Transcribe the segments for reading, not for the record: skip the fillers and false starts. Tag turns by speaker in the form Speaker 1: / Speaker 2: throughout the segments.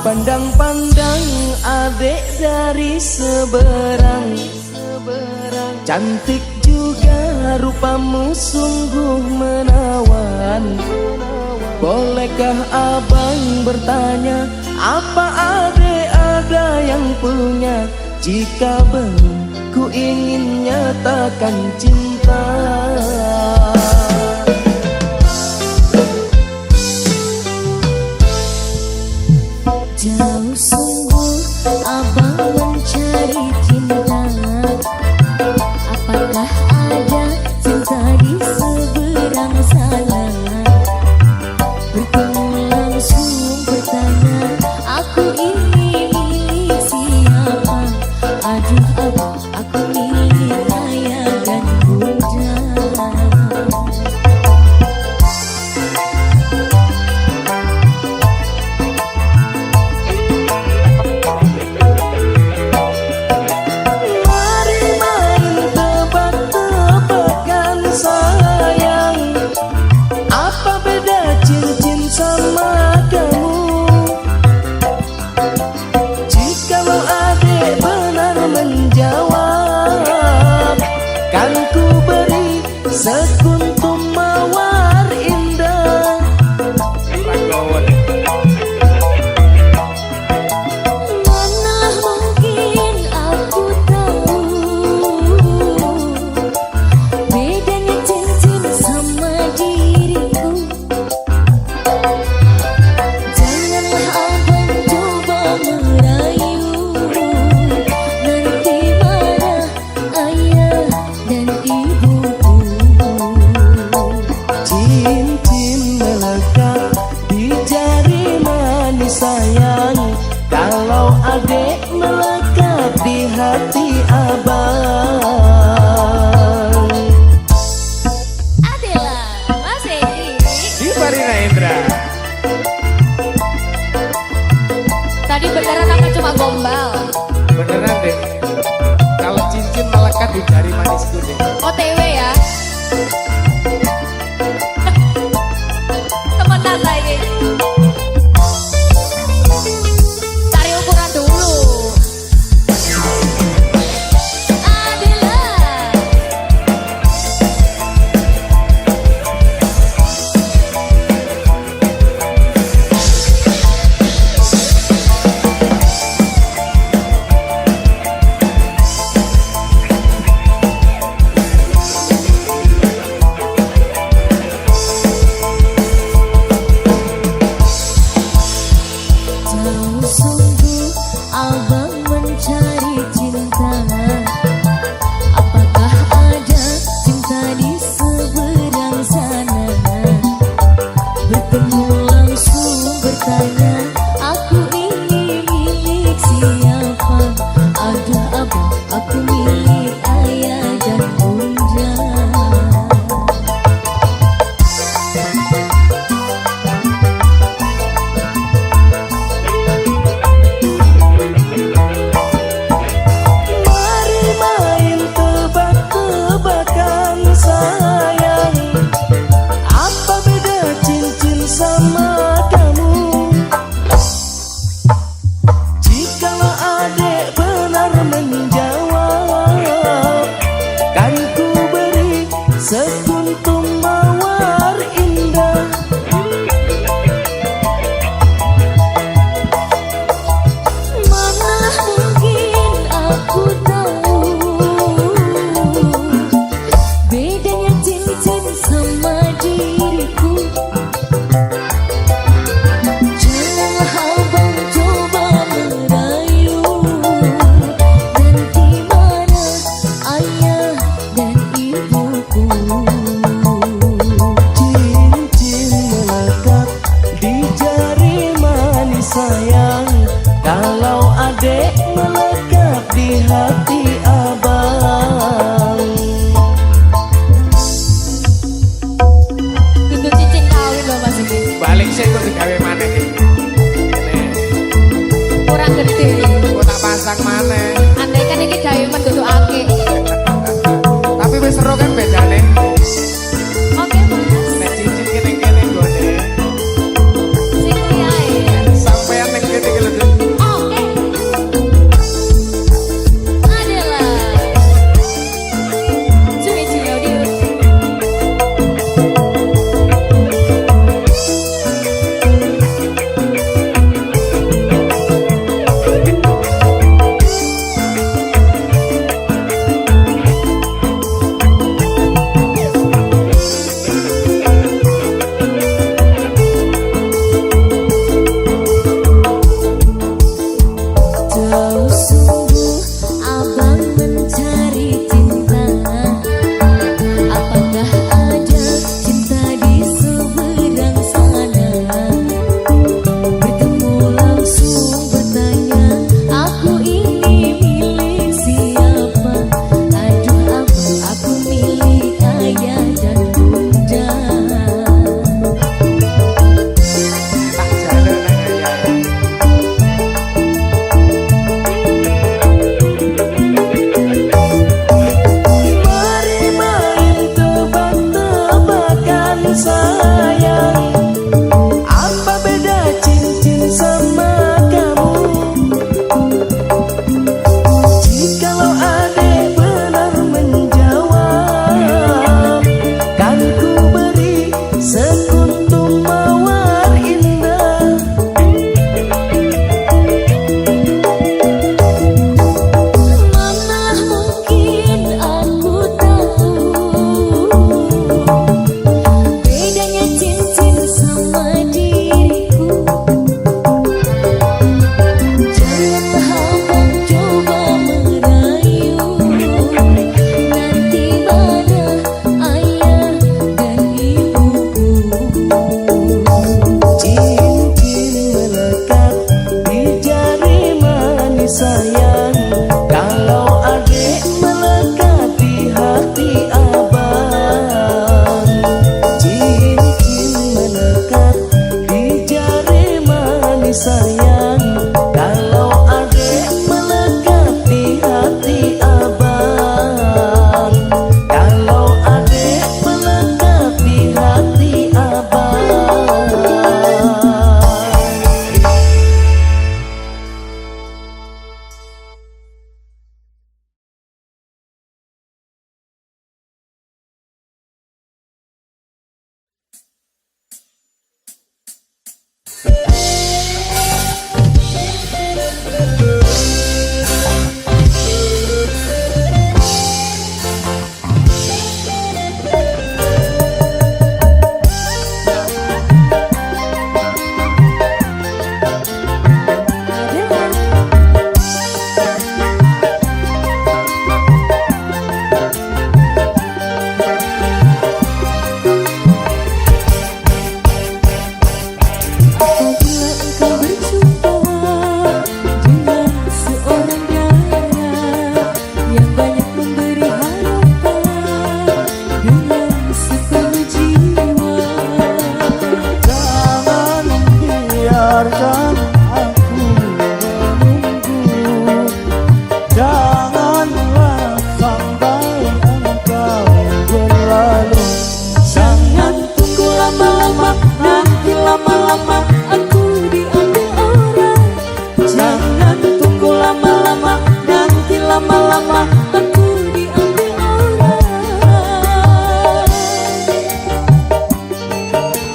Speaker 1: Pandang-pandang adek dari seberang, cantik juga rupamu sungguh menawan. Bolehkah abang bertanya, apa adek ada yang punya? Jika belum, ku ingin nyatakan cinta.
Speaker 2: Jauh sungguh abang mencari cinta. Apakah ada cinta di seberang sana? Bertemu langsung bertanya, aku ini milik siapa? Aduh abang, aku milik ayah dan bunda. Sekuntum mawar indah, mana mungkin aku tahu bedanya cincin sama diriku. Janganlah abang coba merayu, nanti marah ayah dan ibu.
Speaker 1: cincin melekat di jari manis sayang, kalau adek melekat di hati abang.
Speaker 2: Adela, Mas Edi,
Speaker 3: Di Farina Indra.
Speaker 2: tadi beneran apa cuma gombal?
Speaker 3: Beneran deh. Kalau cincin melekat di jari manisku deh.
Speaker 2: OTW ya. Temenan lagi. Cari ukuran dulu. Adela. Jauh sungguh abang mencari cinta. Apakah ada cinta di seberang sana? Bertemu langsung bertanya, aku ini milik siapa? Aduh abang, aku milik ayah dan bunda.
Speaker 1: Sekuntum mawar indah,
Speaker 2: mana mungkin aku tahu bedanya cincin sama diriku. Janganlah abang coba merayu, nanti mana ayah dan ibuku.
Speaker 1: cincin melekat di jari manis sayang, kalau adek melekat di hati abang.
Speaker 2: Itu cincin kawin loh Mas Edi.
Speaker 3: Balik sih kok digawe maneh. Ini.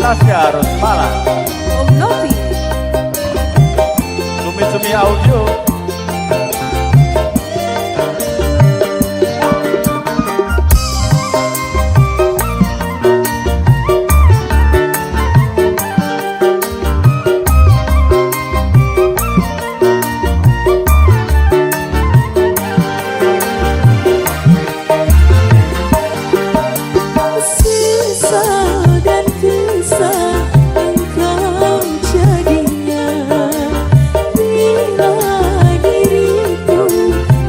Speaker 4: Tasya Rosmala,
Speaker 2: Om Novi,
Speaker 4: Sumi Audio,
Speaker 2: sisa dan kisah engkau jadinya bila diriku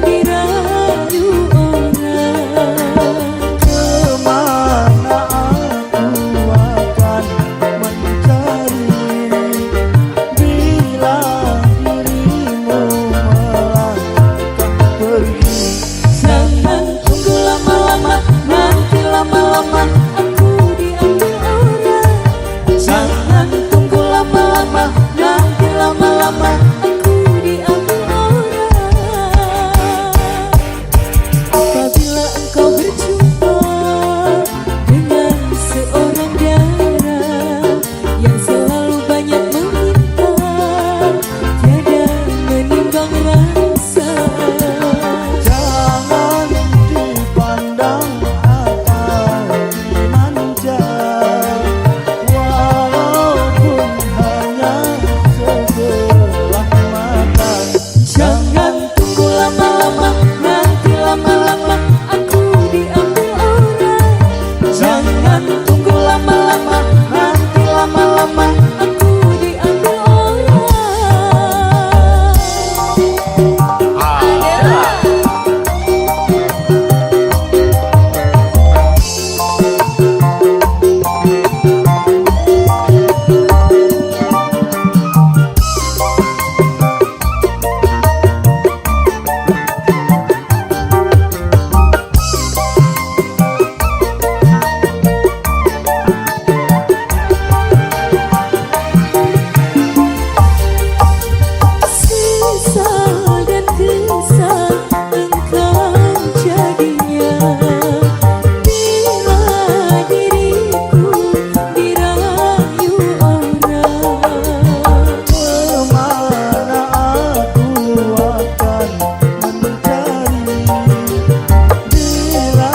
Speaker 2: dirayu orang.
Speaker 1: Kemana aku akan mencari bila dirimu melangkah pergi.
Speaker 2: Jangan tunggu lama-lama, nanti lama-lama aku diambil orang. Jangan tunggu lama-lama, nanti lama-lama aku diambil orang. Apabila engkau berjumpa dengan seorang darah yang selalu banyak meminta, tiada menimbang rasa.
Speaker 1: Jangan dipandang atau dimanja, walaupun hanya sebelah mata.
Speaker 2: Jangan tunggu lama-lama, nanti lama-lama aku diambil orang. Jangan tunggu lama-lama, nanti lama-lama aku diambil orang. Adela. Sisa dan kisah engkau jadinya bila diriku dirayu orang.
Speaker 1: Kemana aku akan mencari bila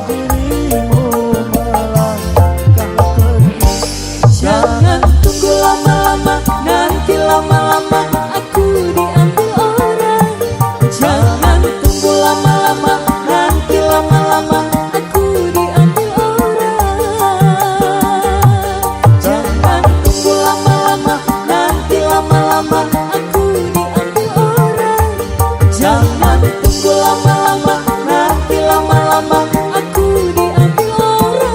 Speaker 1: dirimu melangkah pergi.
Speaker 2: Jangan tunggu lama-lama, nanti lama-lama aku diambil orang. Jangan tunggu lama-lama, nanti lama-lama aku diambil orang. Jangan tunggu lama-lama, nanti lama-lama aku diambil orang. Jangan tunggu lama-lama, nanti lama-lama aku diambil orang.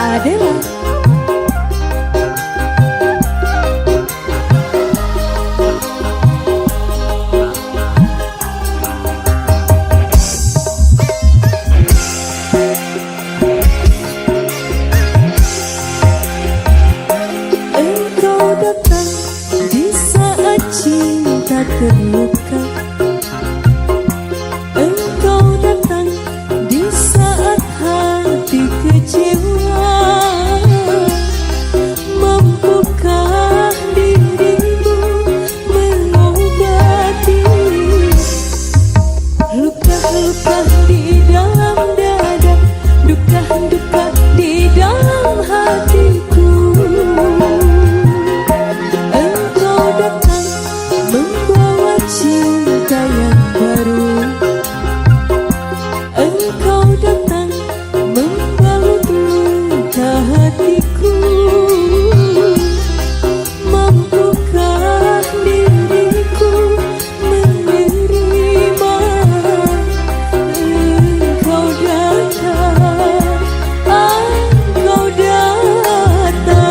Speaker 2: Adela. Engkau datang di saat cinta terluka. Engkau datang di saat hati kecewa. Mampukah dirimu mengobati luka-luka di dalam dada, duka-duka di dalam hatiku? Engkau datang membawa cinta hatiku. Mampukah diriku menerima engkau datang, engkau datang.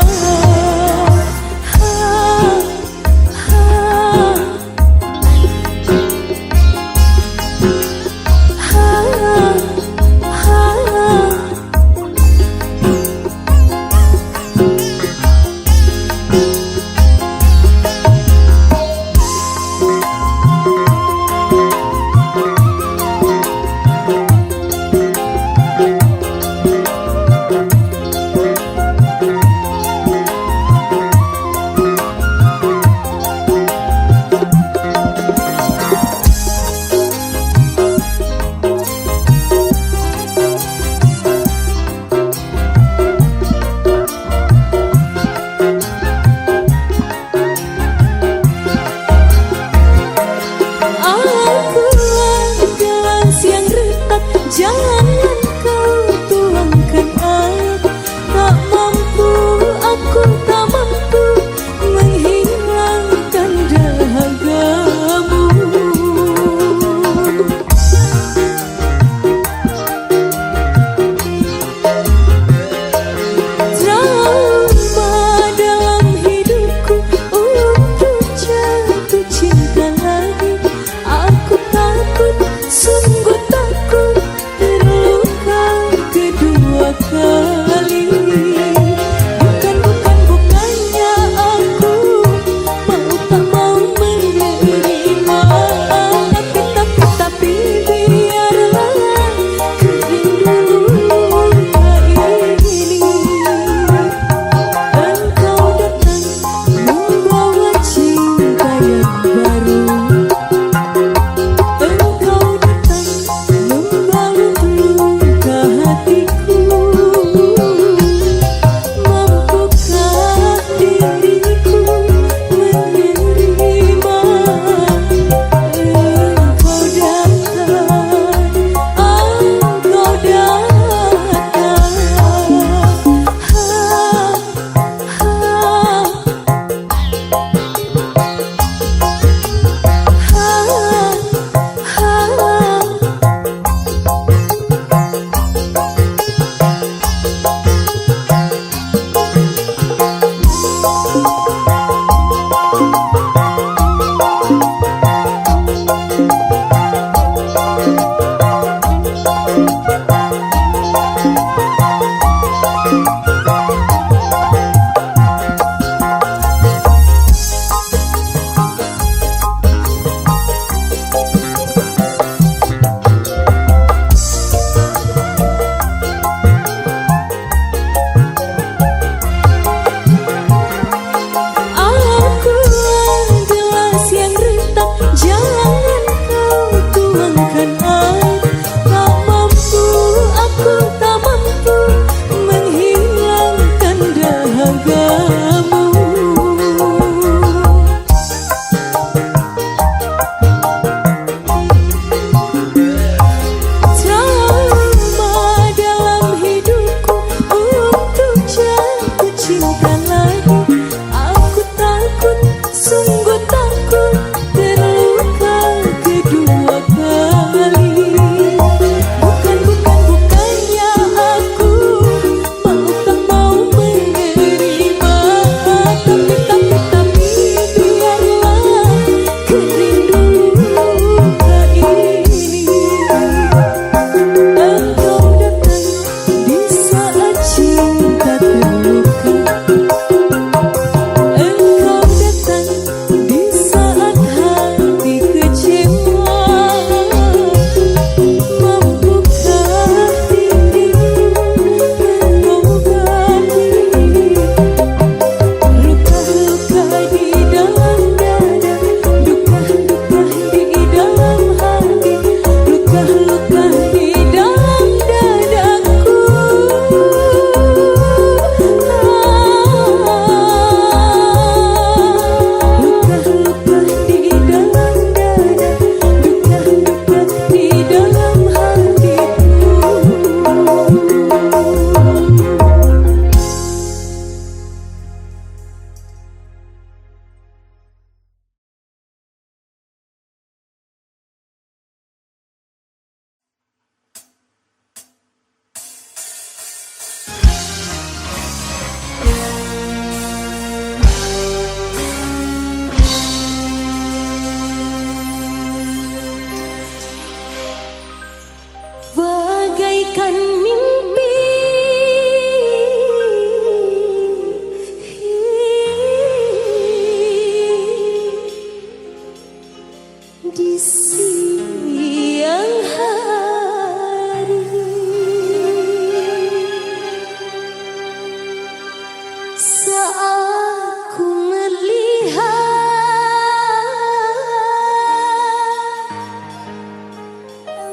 Speaker 2: Saat ku melihat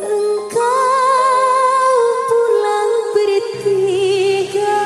Speaker 2: engkau pulang bertiga,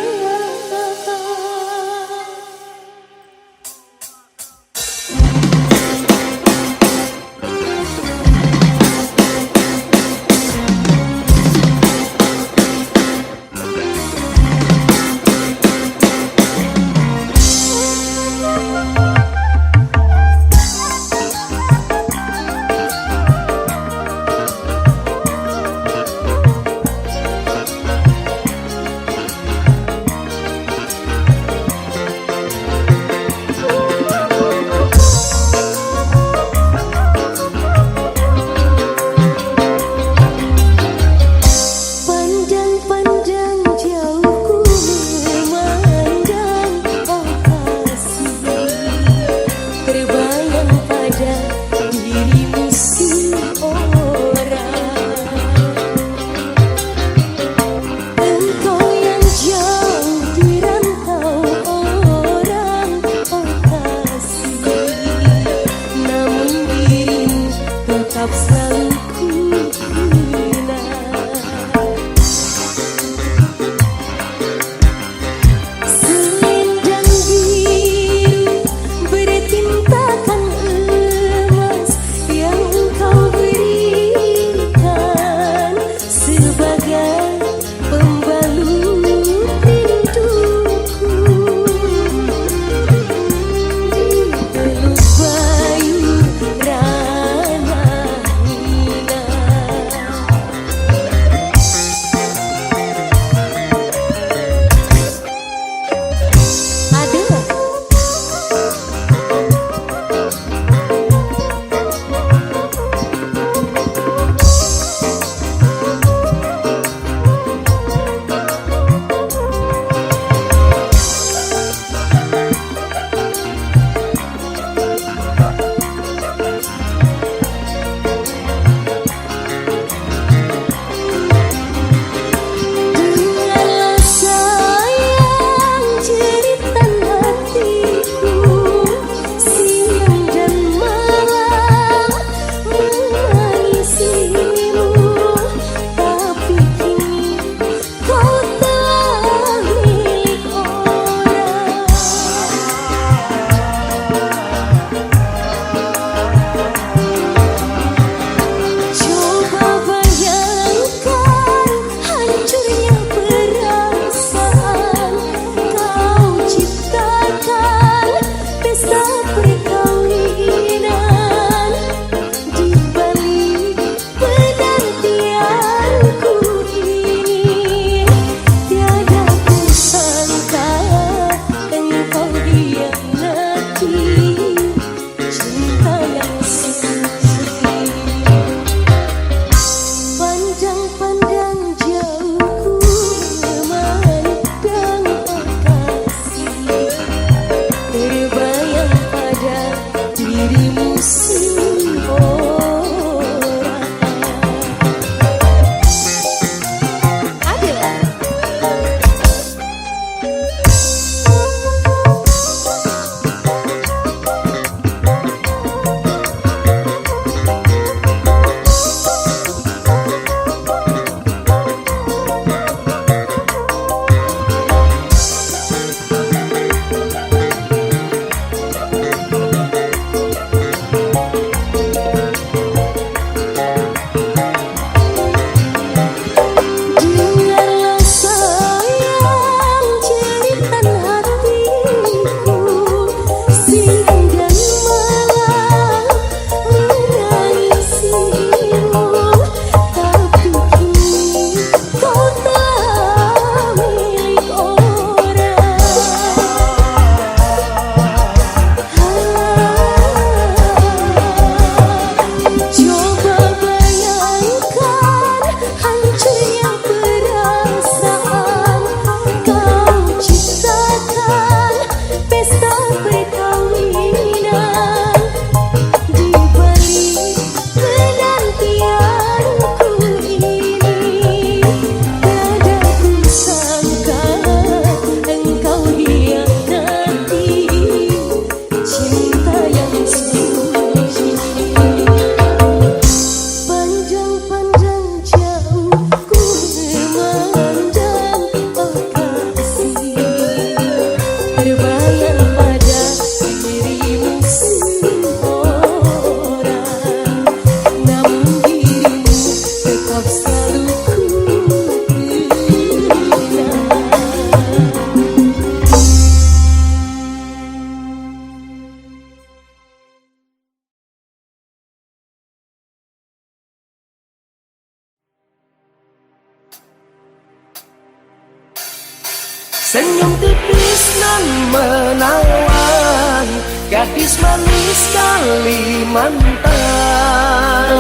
Speaker 1: Senyum tipis nan menawan, gadis manis Kalimantan.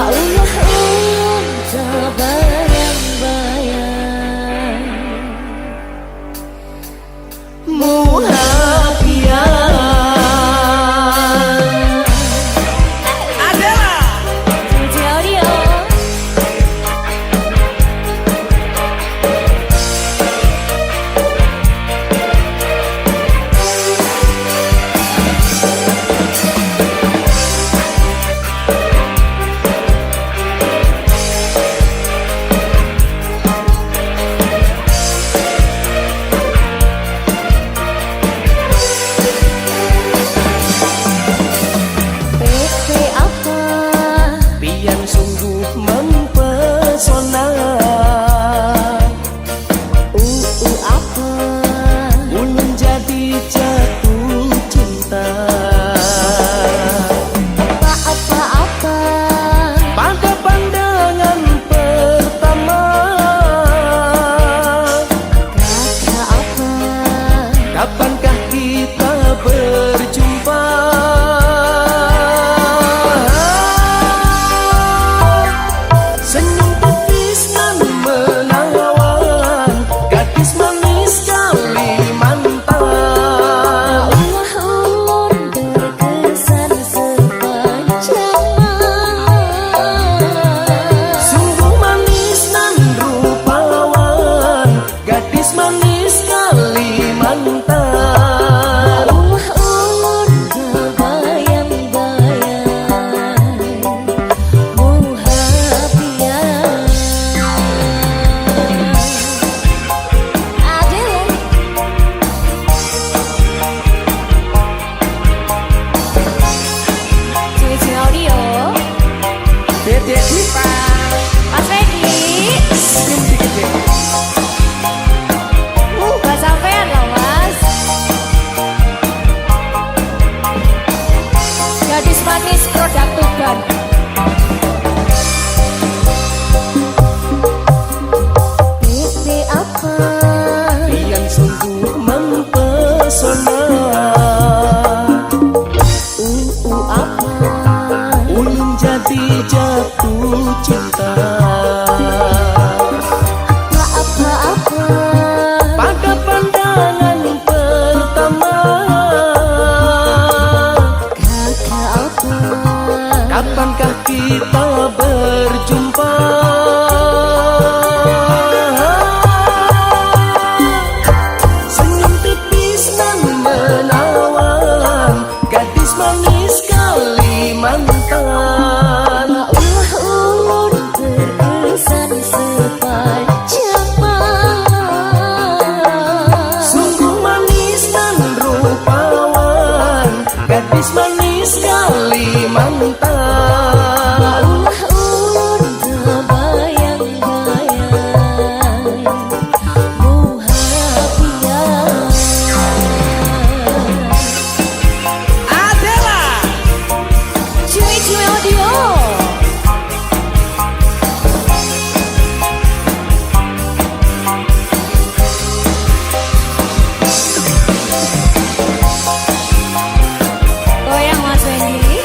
Speaker 2: Allah tak bayang-bayang
Speaker 1: Muhafian adalah
Speaker 2: Audio.
Speaker 1: kapankah kita berjumpa? Senyum tipis nan menawan, gadis manis Kalimantan.
Speaker 2: Allah berkesan sepanjang malam.
Speaker 1: Sungguh manis nan rupawan, gadis manis Kalimantan.
Speaker 3: Dedek Dipa,
Speaker 2: Mas Redi,
Speaker 3: senyum dikit deh.
Speaker 2: gak sampean loh mas. Gadis manis produk Tuban. Bebe apa?
Speaker 1: Yang sungguh mempesona.
Speaker 2: Apa?
Speaker 1: Ulun jadi jatuh cinta.
Speaker 2: Apa-apa?
Speaker 1: Pada pandangan pertama,
Speaker 2: Kakak apa?
Speaker 1: kapankah kita berjumpa? Senyum tipis dan menawan, gadis manis Kalimantan.
Speaker 2: Allah ulun berkesan sepanjang malam.
Speaker 1: Sungguh manis dan rupawan, gadis manis Kalimantan.
Speaker 2: Allah ulun tak bayang-bayang Muhafian
Speaker 1: Adalah
Speaker 2: Cuy-cuy audio. Goyang Mas Wendy.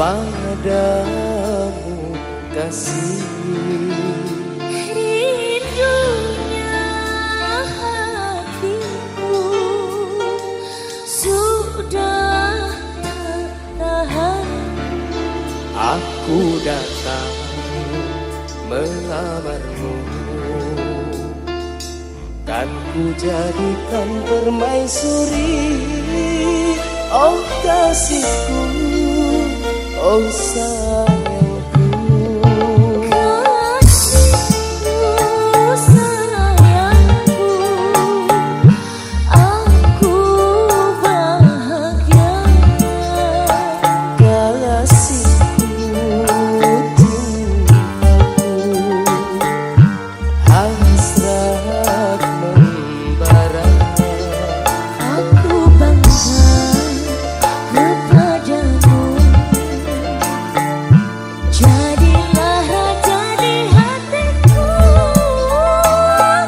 Speaker 1: padamu kasih.
Speaker 2: Rindunya hatiku sudah tak tahan.
Speaker 1: Aku datang melamarmu, kan ku jadikan permaisuri. Oh kasihku, oh sayangku.
Speaker 2: Kasihku, sayangku, aku bahagia.
Speaker 1: Kasihku, cintaku, hasrat membara.
Speaker 2: Aku bangga kepadamu. Jadilah raja di hatiku,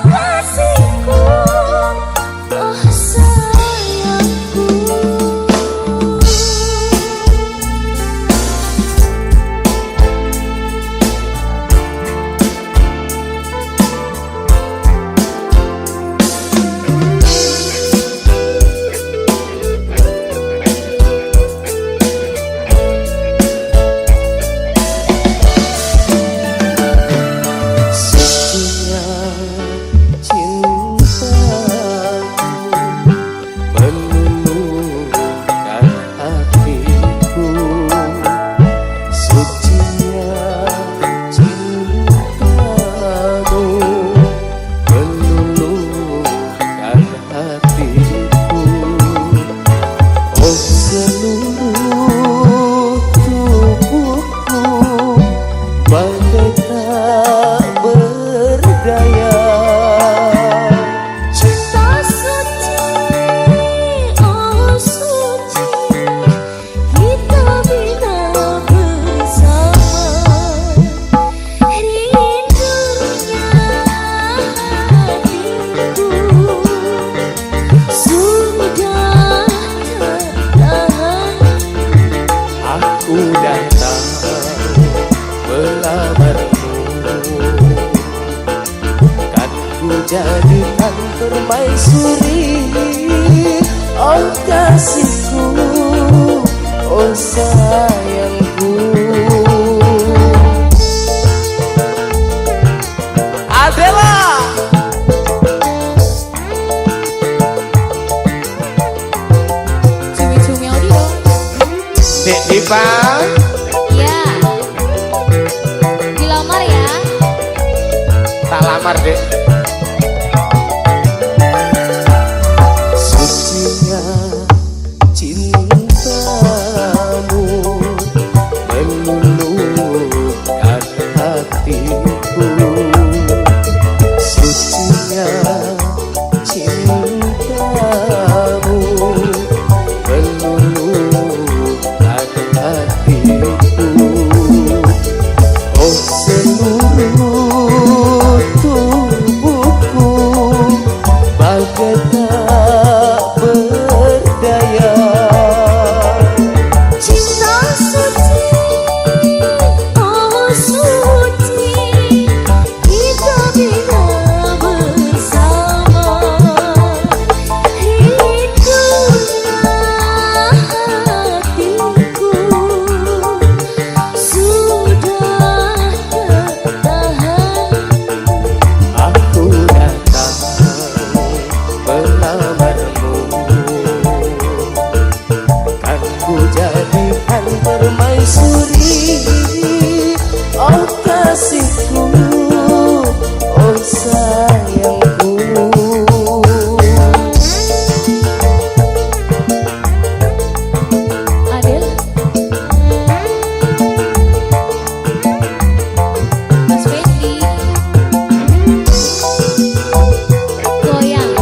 Speaker 2: kasihku, oh sayangku.
Speaker 1: Sucinya cintaku meluluhkan hatiku. Sucinya cintamu meluluhkan hatiku. Oh seluruh tubuhku bagai tak berdaya.
Speaker 2: Cinta suci, oh suci, kita bina bersama. Rindunya hatiku sudah tak tahan.
Speaker 1: Aku datang melamarmu, kan ku jadikan permaisuri. Oh kasihku, oh sayangku. Adela,
Speaker 2: Cumi-cumi audio.
Speaker 3: Dek Diva,
Speaker 2: Iya. Dilamar ya.
Speaker 3: tak lamar dek.
Speaker 1: sucinya cintamu meluluhkan hatiku. Sucinya cintamu meluluhkan hatiku. Oh seluruh tubuhku bagai tak berdaya.
Speaker 2: Cinta suci, oh suci, kita bina bersama. Rindunya hatiku sudah tak tahan.
Speaker 1: Aku datang melamarmu, kan ku jadikan permaisuri. Oh kasihku, oh sayangku.
Speaker 2: Adel, Mas Fendi, goyang.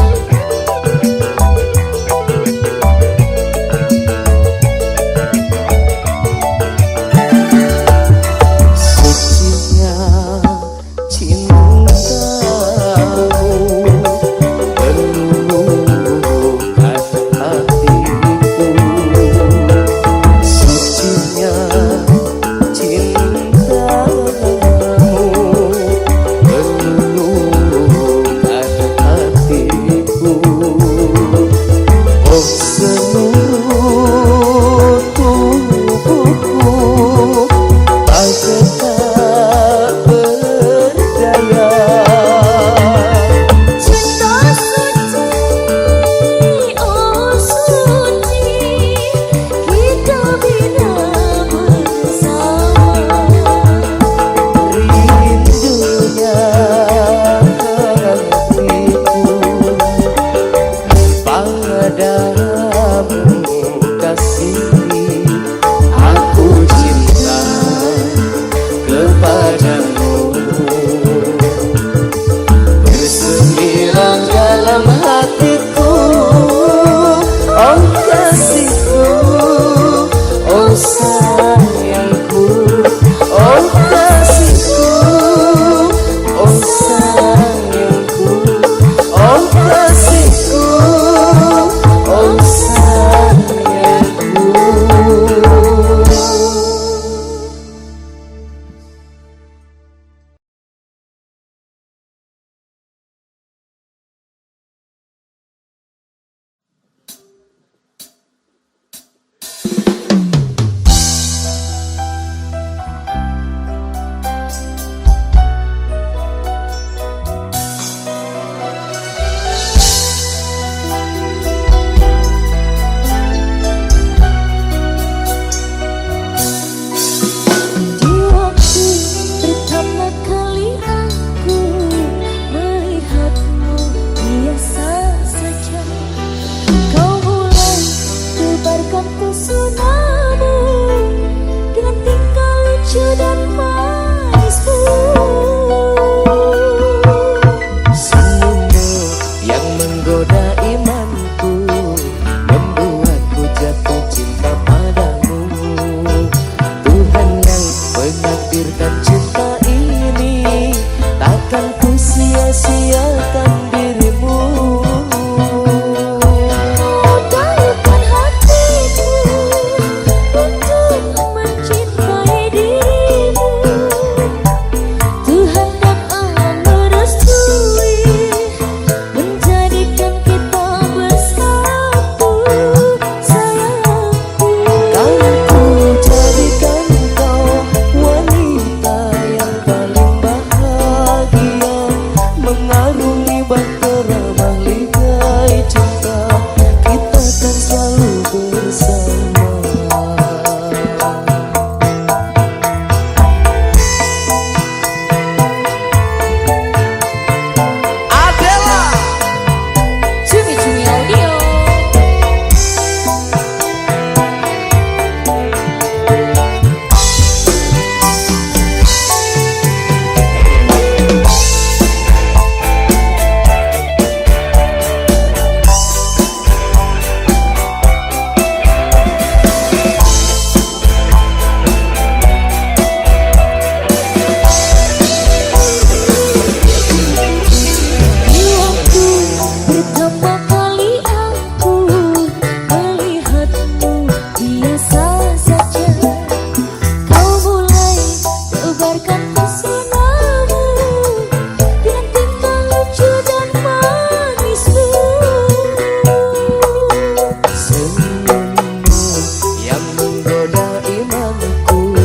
Speaker 1: menggoda imanku,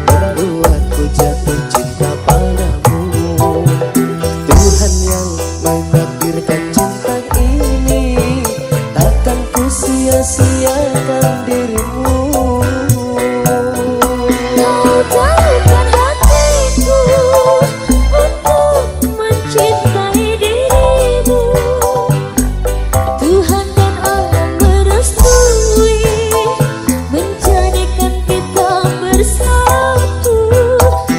Speaker 1: membuatku jatuh cinta padamu. Tuhan yang menakdirkan cinta ini, takkan ku sia-siakan dirimu.
Speaker 2: Kau tahukan hatiku untuk mencintai dirimu. Tuhan dan alam merestui menjadikan kita bersatu,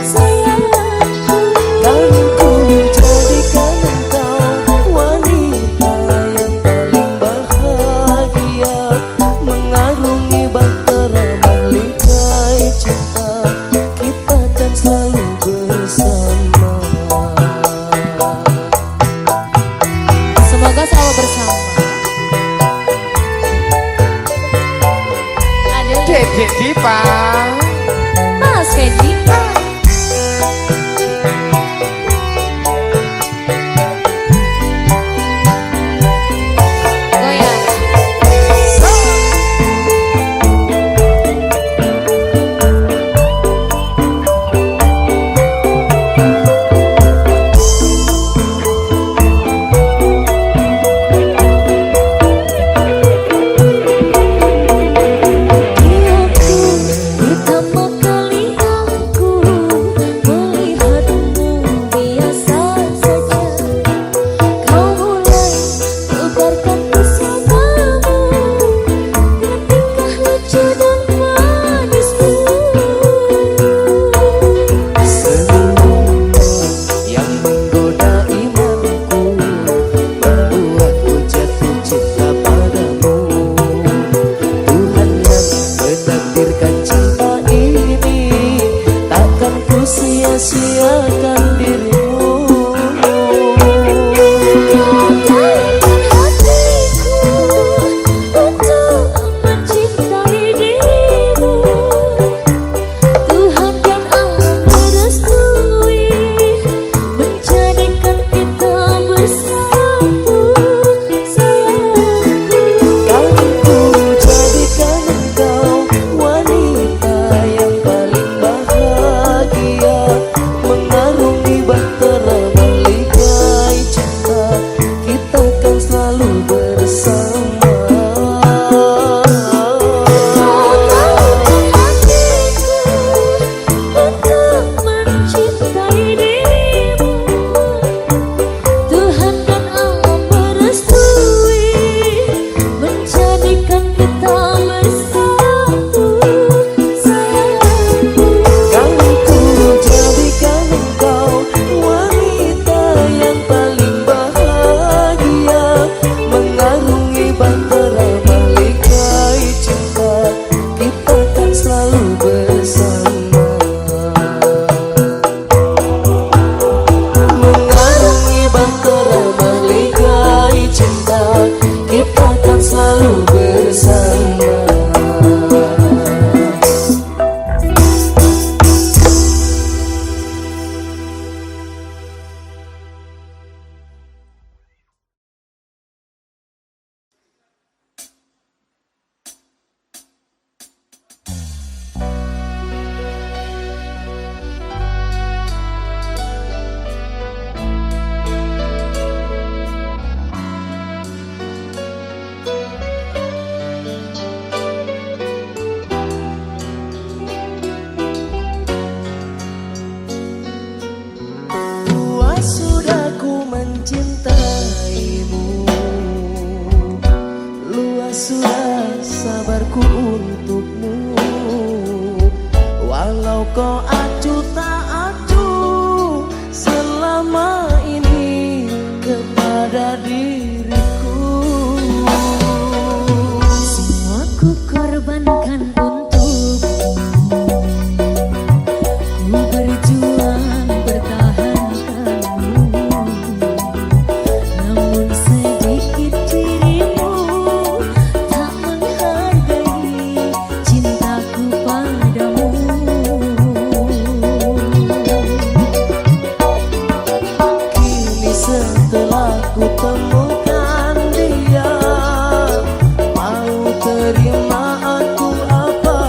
Speaker 2: sayangku.
Speaker 1: Dan ku jadikan engkau wanita yang paling bahagia, mengarungi bahtera melikai cinta, kita kan selalu bersama.
Speaker 2: Semoga selalu bersama. Ada
Speaker 3: Dedek Dipa.
Speaker 2: Mas Fendi. Goyang. Pertama kali aku melihatmu biasa saja. Kau mulai tebarkan pesamamu dengan tingkah lucu dan manismu.
Speaker 1: Senyummu yang menggoda imanku, membuatku jatuh cinta padamu. Tuhan yang menakdirkan cinta ini, takkan ku sia-siakan dirimu.
Speaker 2: Tahukan hatiku untuk mencintai dirimu. Tuhan dan alam merestui menjadikan kita bersatu, sayangku.
Speaker 1: Kan ku jadikan engkau wanita yang paling bahagia, mengarungi bahtera melikai cinta, kita kan selalu bersama.
Speaker 2: Tahukan hatiku untuk mencintai dirimu. Tuhan dan alam merestui menjadikan kita bersatu, sayangku.
Speaker 1: Kan ku jadikan engkau wanita yang paling bahagia, mengarungi bahtera melikai cinta, kita kan selalu bersama. Mengarungi bahtera melikai cinta, kita kan selalu bersama. Puas sudah ku mencintaimu, luas sudah sabarku untukmu. Walau kau acuh tak acuh selama ini kepada diriku.
Speaker 2: Semua ku korbankan untukmu. Ku berjuang bertahankanmu, namun sedikit dirimu tak menghargai cintaku padamu.
Speaker 1: Kini setelah ku temukan dia, mau terima aku apa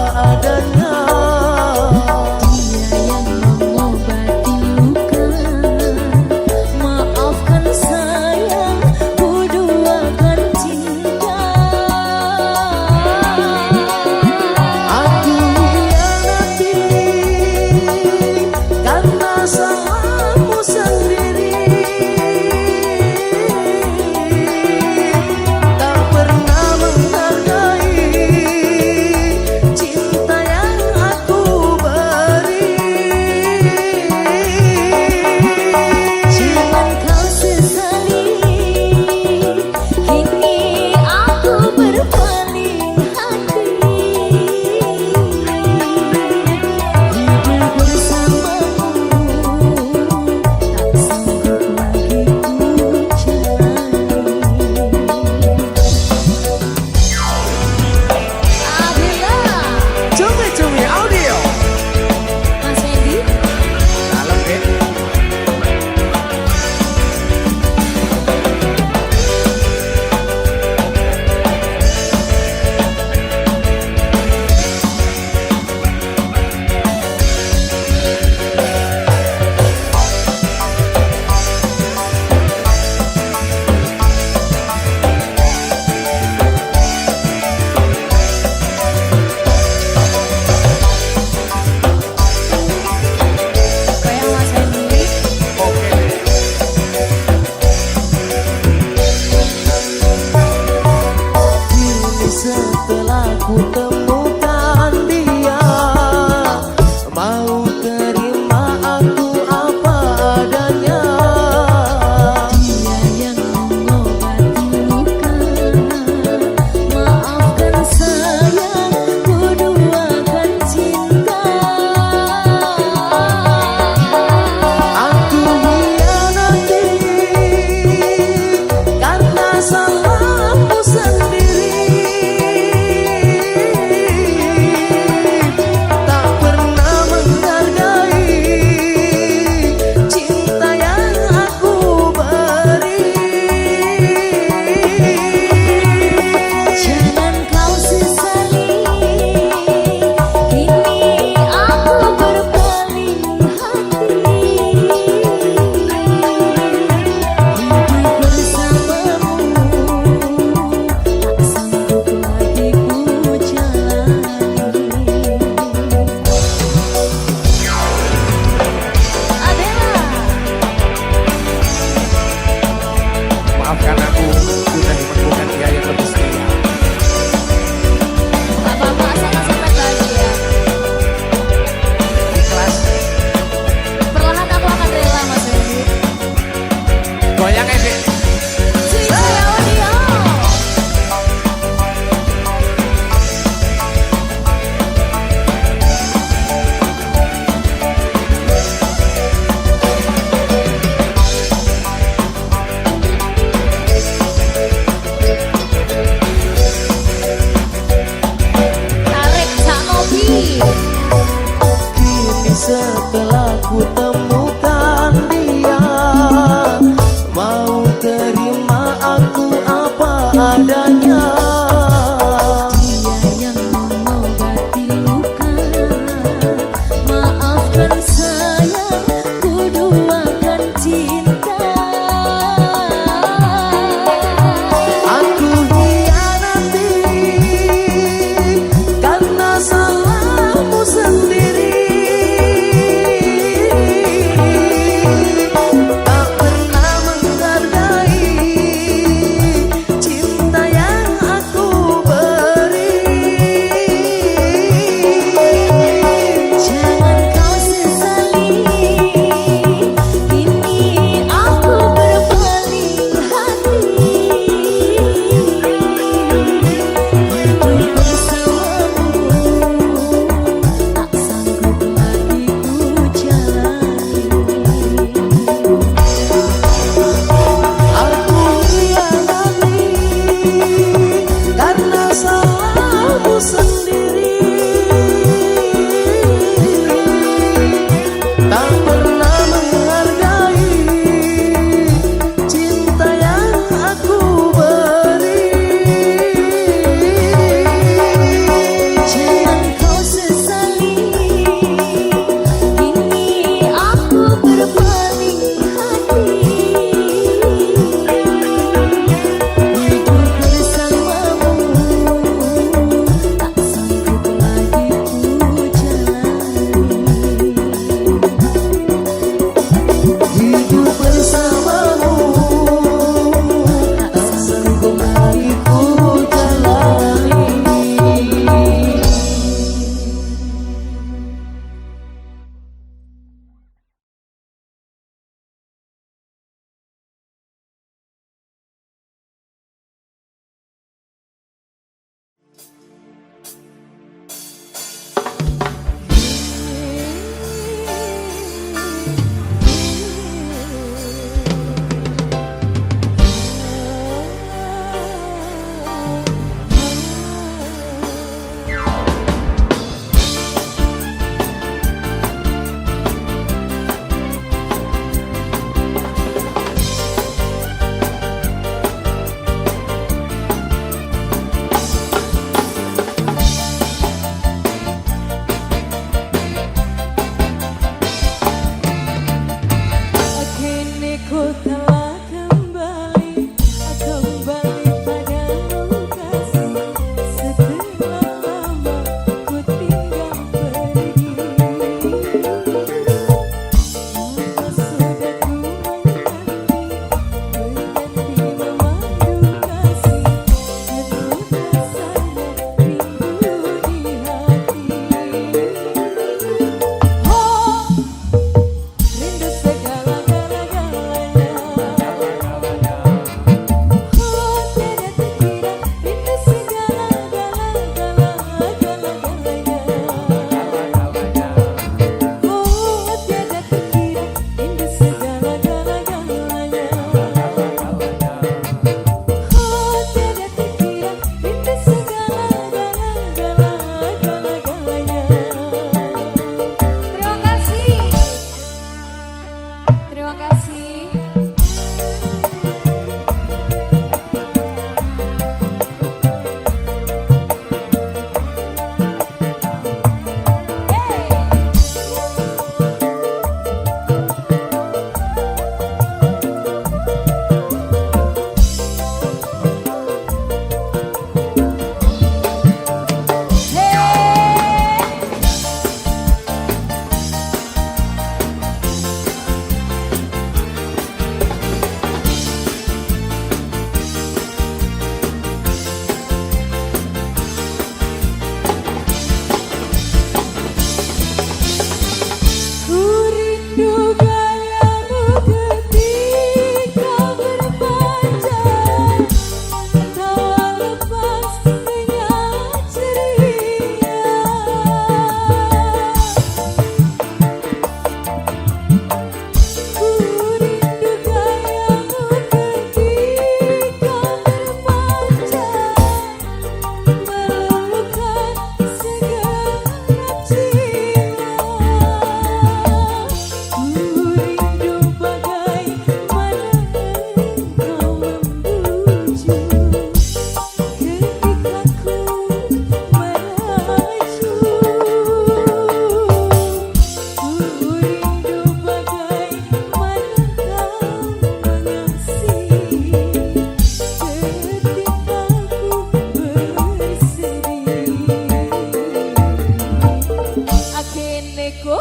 Speaker 2: Eko.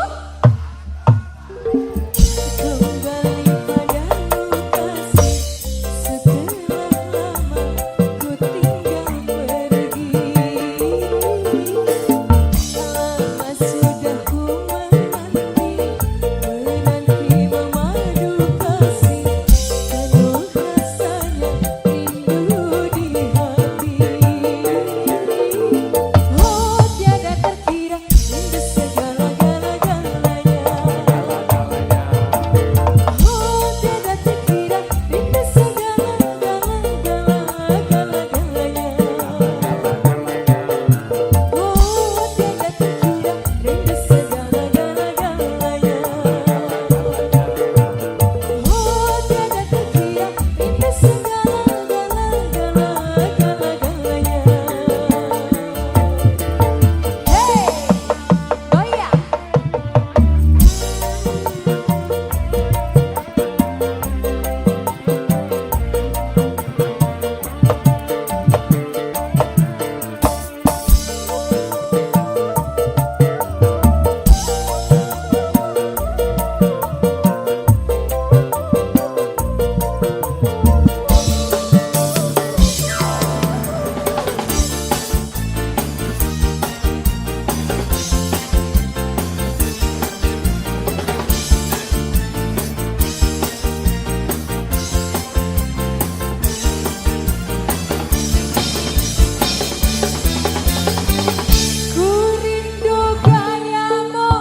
Speaker 2: Kembali padamu kasih, setelah lama ku tinggal pergi. Lama sudah ku menanti memadu kasih, penuh rasanya rindu di hati. Oh tiada terkira rindu segala-galanya. Oh tiada terkira rindu segala-galanya. Oh tiada terkira rindu segala-galanya. Oh tiada terkira rindu segala-galanya. Hey, goyang. Ku rindu gayamu,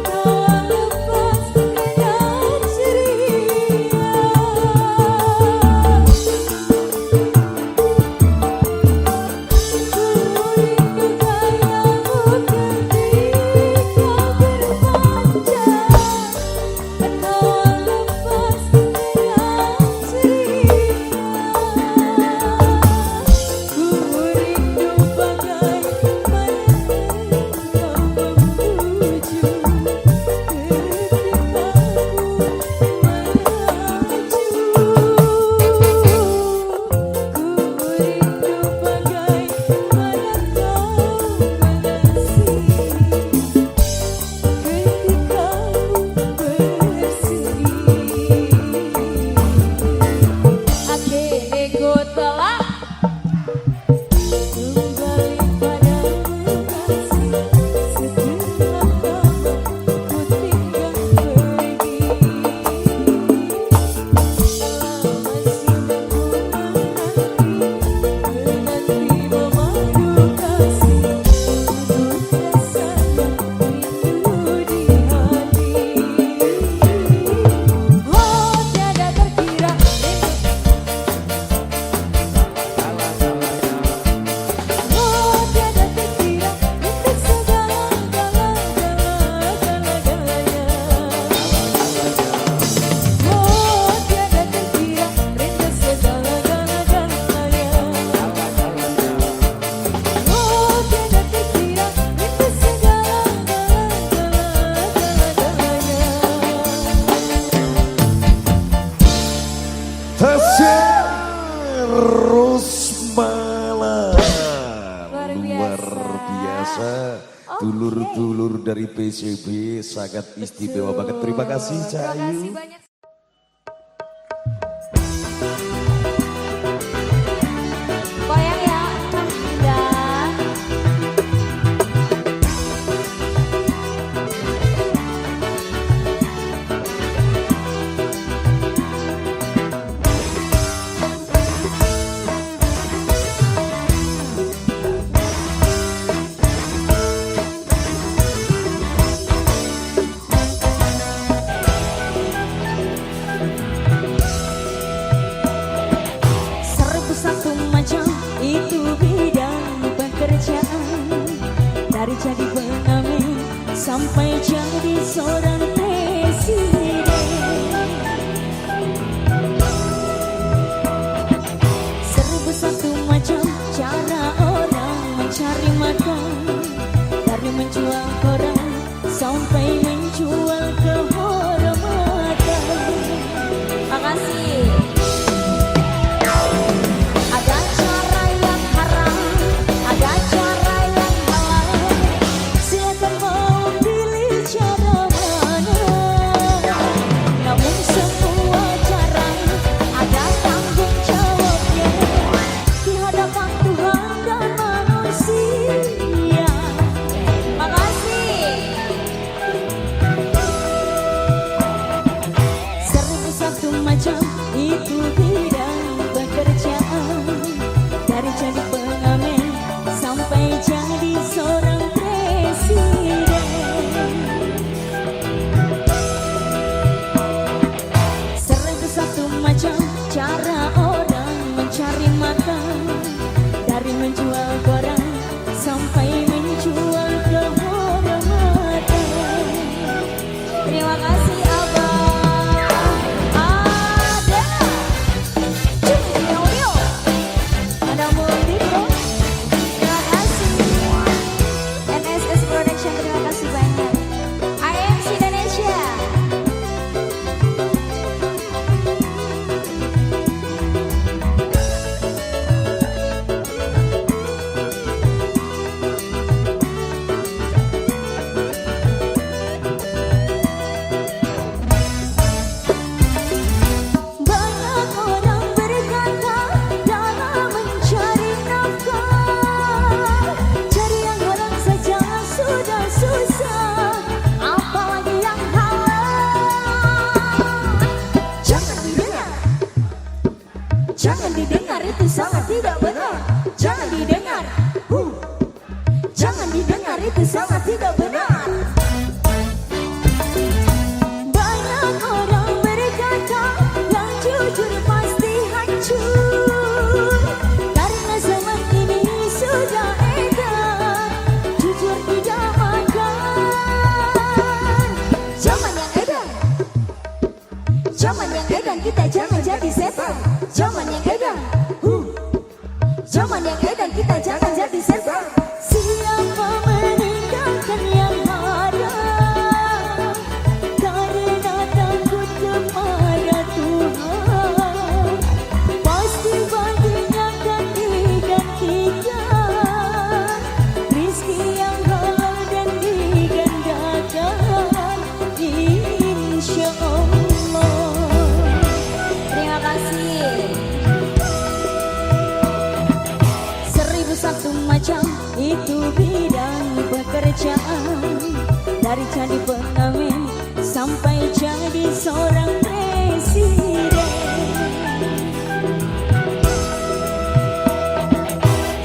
Speaker 2: tawa lepas dengan ceria. Ku rindu gayamu ketika berpanjang, tawa lepas dengan ceria. Ku rindu bagaimana kau memuju ketika ku maju. Ku rindu bagaimana kau mengasihi ketika ku bersedih. Akhirnya ku telah kembali padamu kasih, setelah lama ku tinggal pergi. Lama sudah ku menanti memadu kasih, penuh rasanya rindu di hati. Oh tiada terkira oh tiada terkira rindu segala-galanya. Oh tiada terkira rindu segala-galanya. Oh tiada terkira rindu segala-galanya.
Speaker 5: Terus malam
Speaker 2: Luar
Speaker 5: luar
Speaker 2: biasa.
Speaker 5: biasa. Dulur-dulur dari PCB sangat istimewa banget. Terima kasih
Speaker 2: Terima kasih
Speaker 5: Cahayu.
Speaker 2: banyak. Goyang ya, indah. Serbu satu macam itu bidang pekerjaan, dari jadi pengamen sampai jadi seorang presiden. Serbu satu macam cara orang mencari makan, dari menjual koran sampai menjual kehormatan. Makasih. Ada cara yang haram, ada cara kita jangan jadi setan. Siapa meninggalkan yang haram karena takut kepada Tuhan, pasti baginya akan digantikan rizki yang halal dan digandakan, insya Allah. Terima kasih. 1001 macam itu bidang pekerjaan, dari jadi pengamen sampai jadi seorang presiden.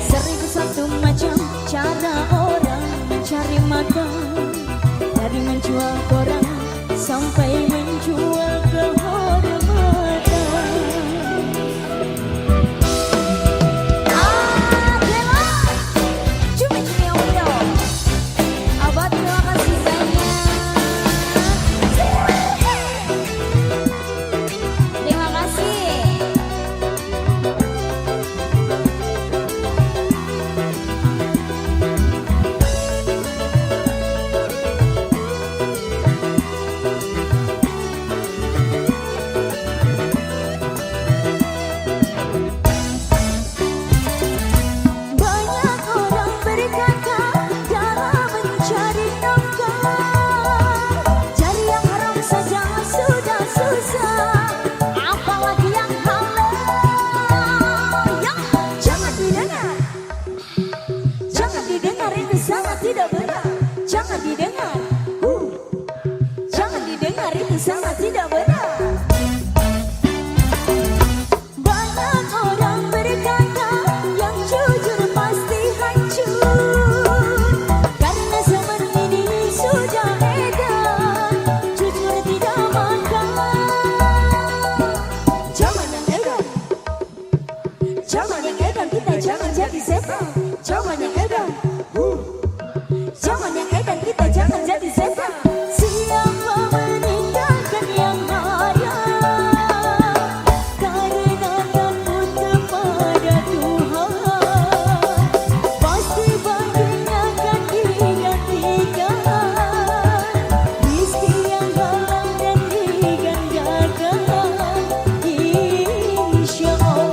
Speaker 2: 1001 macam cara orang mencari makan, dari menjual koran sampai menjual kehormatan. Tidak benar, jangan didengar. Jangan didengar, itu sangat tidak benar. Banyak orang berkata yang jujur pasti hancur, karena zaman ini sudah edan, jujur tidak makan. Zaman yang edan, zaman yang edan, kita jangan jadi setan. Zaman yang edan, zaman yang edan, kita jangan jadi setan. Siapa meninggalkan yang haram karena takut kepada Tuhan, pasti baginya akan digantikan rizki yang halal dan digandakan, insya Allah.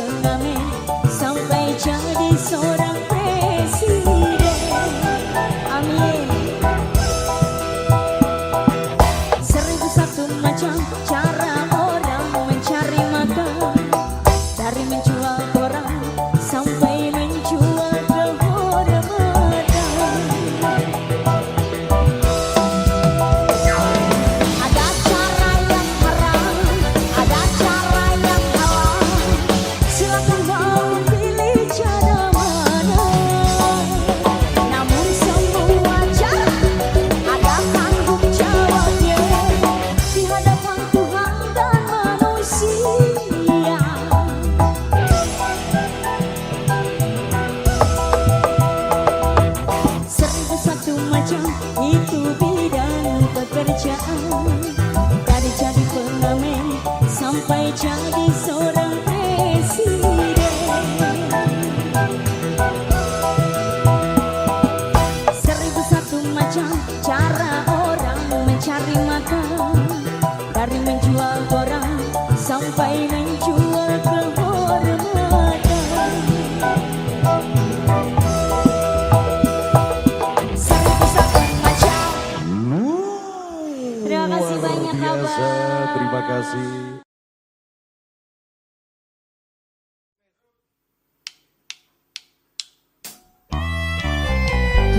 Speaker 2: pengamen sampai jadi seorang presiden. Amin. 1001 macam cara orang mencari makan, dari menjual koran sampai menjual kehormatan. Ada cara yang haram, ada cara yang halal. Silakan kau pilih cara mana. Namun semua cara ada tanggung jawabnya di hadapan Tuhan dan manusia. 1001 macam itu bidang pekerjaan, dari jadi pengamen sampai jadi seorang presiden. 1001 macam cara orang mencari makan, dari menjual koran sampai menjual kehormatan. 1001 macam. Terima kasih banyak
Speaker 5: Biasa,
Speaker 2: Abang.
Speaker 5: terima kasih.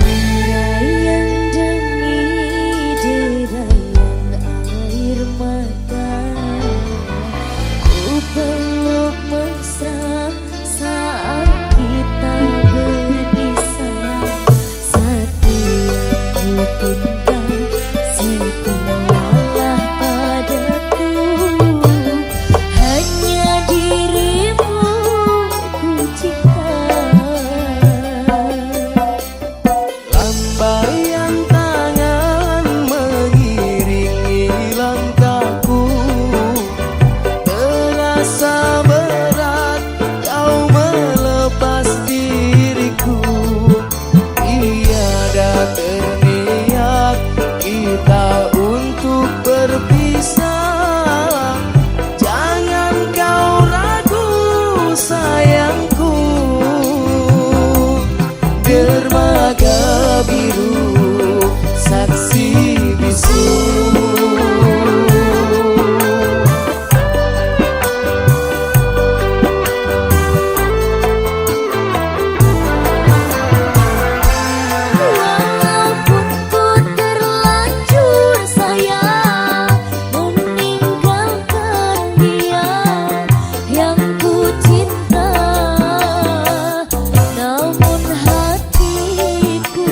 Speaker 1: Derayan demi derayan air mata, ku peluk mesra saat kita berpisah. Satu yang ku pinta setia padaku, hanya dirimu ku cinta. Lambaian tangan mengiringi langkahku, terasa berat kau melepas diriku. Tiada terniat kita untuk berpisah. Jangan kau ragu sayangku, dermaga biru saksi bisu. Walaupun ku terlanjur sayang meninggalkan dia yang ku cinta, namun hatiku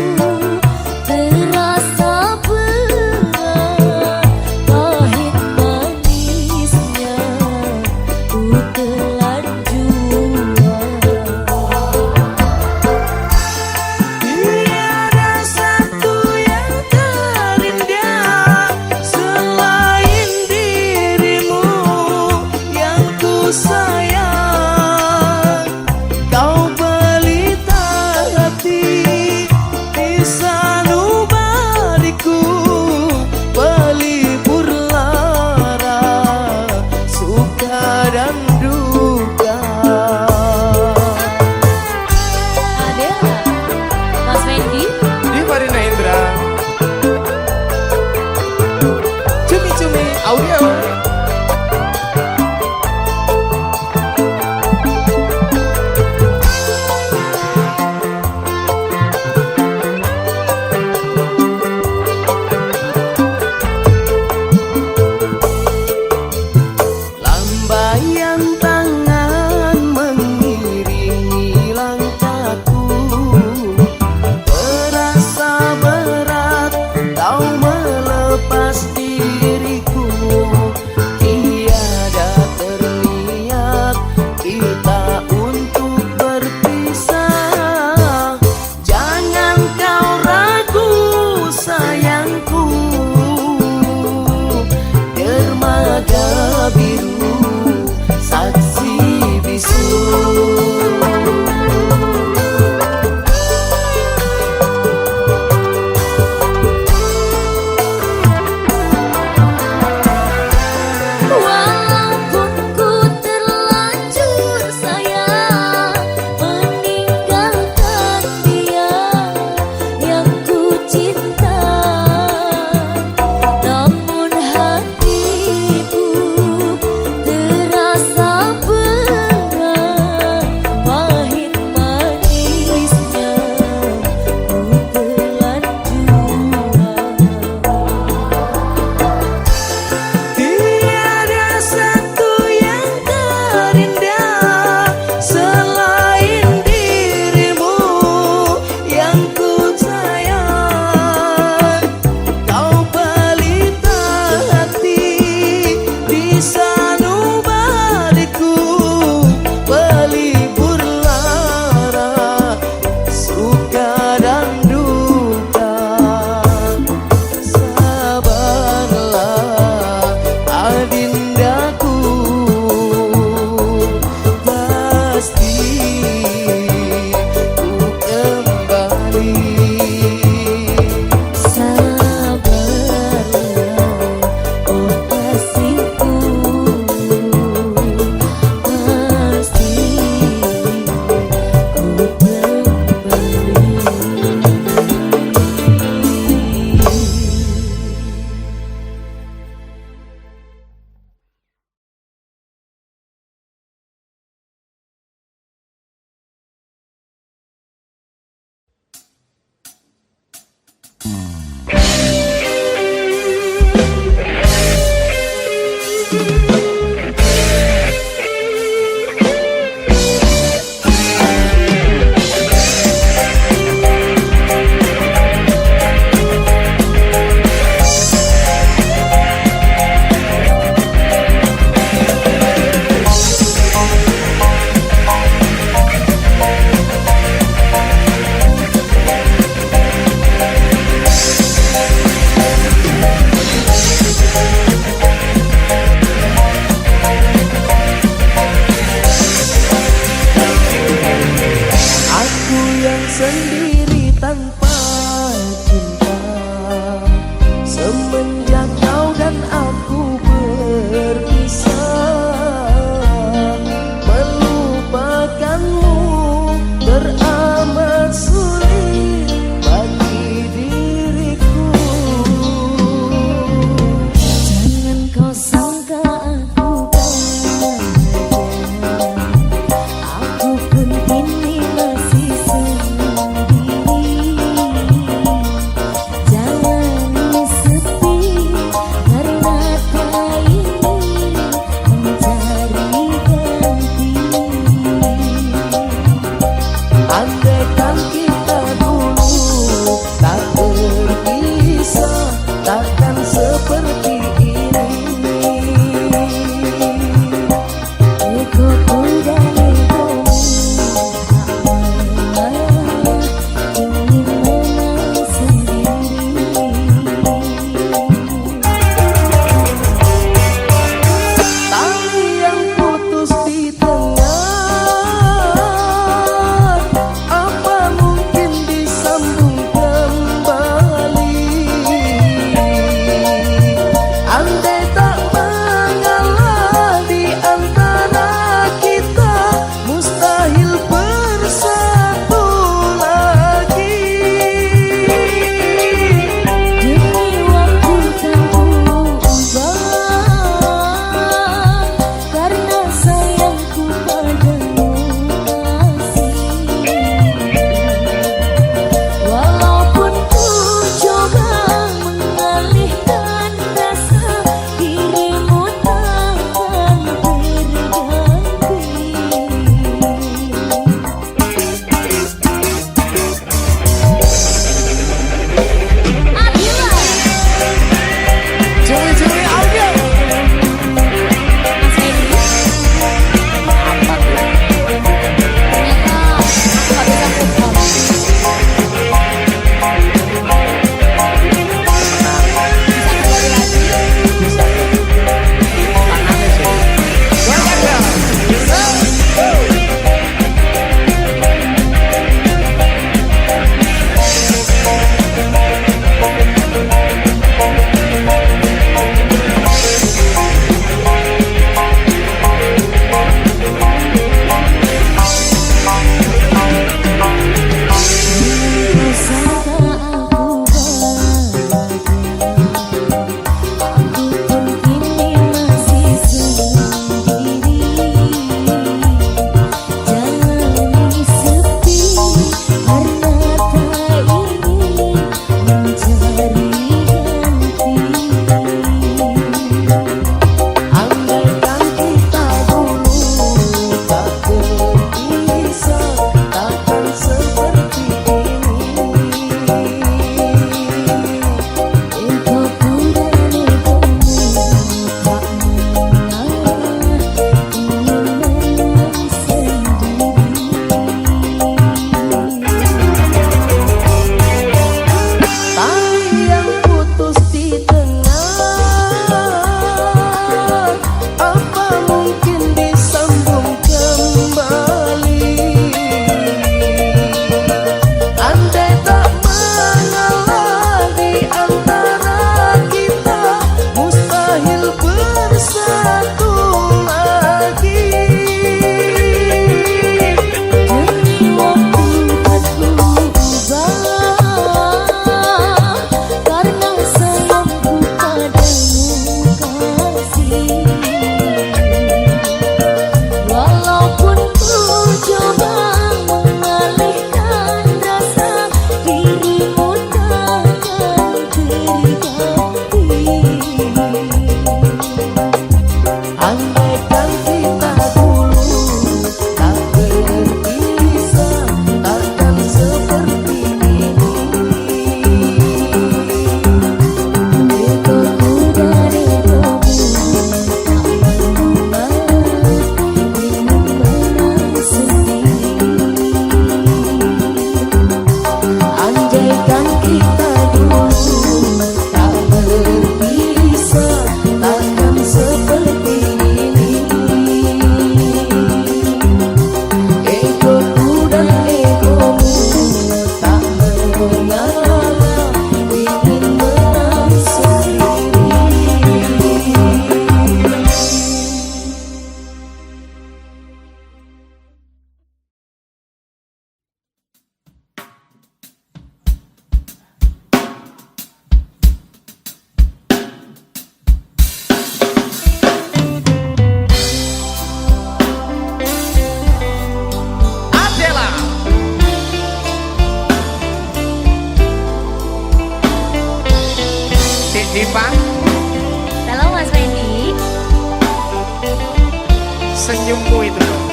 Speaker 3: senyummu itu loh.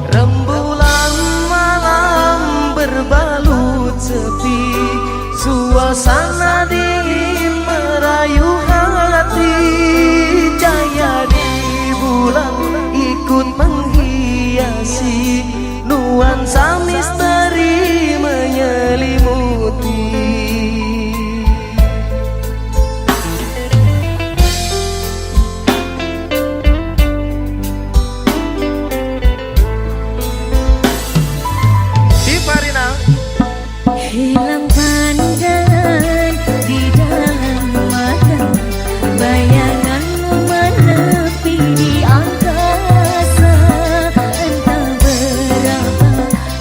Speaker 1: Rembulan malam berbalut sepi, suasana dingin merayu hati. Cahaya di bulan ikut menghiasi, nuansa misteri menyelimuti. Hilang pandangan di dalam mata, bayanganmu menepi di angkasa. Entah berapa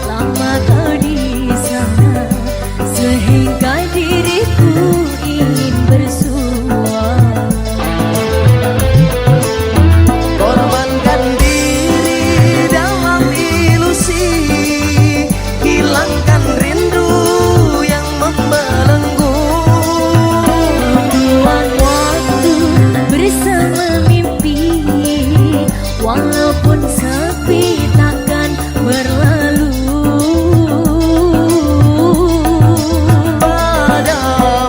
Speaker 1: lama kau di sana, sehingga diriku ingin bersua. Korbankan diri dalam ilusi, hilangkan rindu yang membelenggu. Buang waktu bersama mimpi, walaupun sepi takkan berlalu. Pada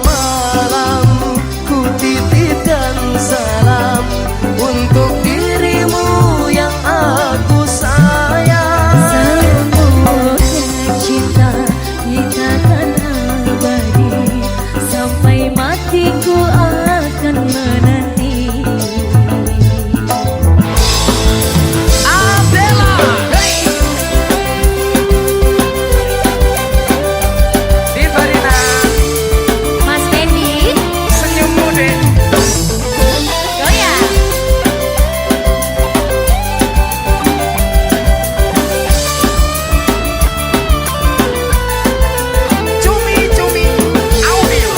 Speaker 1: malam ku titipkan salam untuk dirimu yang aku sayang. Semoga cinta kita akan abadi, sampai matiku akan menanti.
Speaker 3: Adela, hey. Divarina,
Speaker 1: Mas Fendi,
Speaker 3: senyummu deh.
Speaker 1: goyang.
Speaker 3: Cumi-cumi audio.